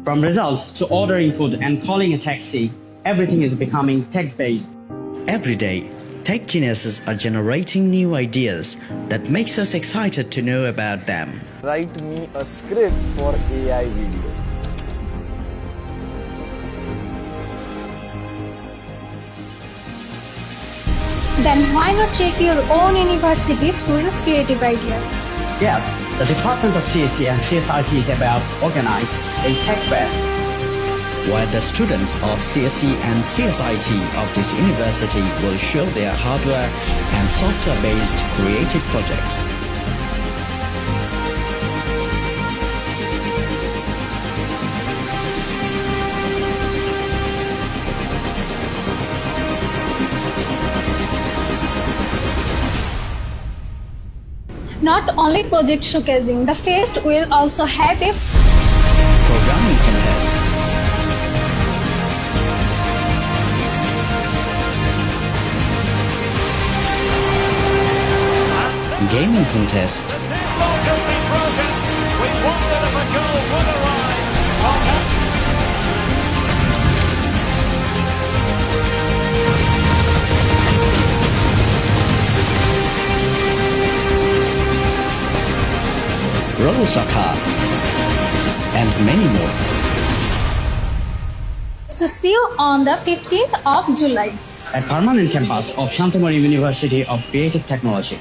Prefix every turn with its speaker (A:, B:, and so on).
A: From results to ordering food and calling a taxi, everything is becoming tech-based.
B: Every day, tech geniuses are generating new ideas that makes us excited to know about them.
C: Write me a script for AI video.
D: Then why not check your own university students' creative ideas?
A: Yes, the Department of CSE and CSIT is about to organize a Tech Fest,
B: Where the students of CSE and CSIT of this university will show their hardware and software-based creative projects.
D: Not only project showcasing, the fest will also have a
B: Programming contest, gaming contest, roller soccer, and many more.
D: So see you on the 15th of July.
A: at permanent campus of Shanto-Mariam University of Creative Technology.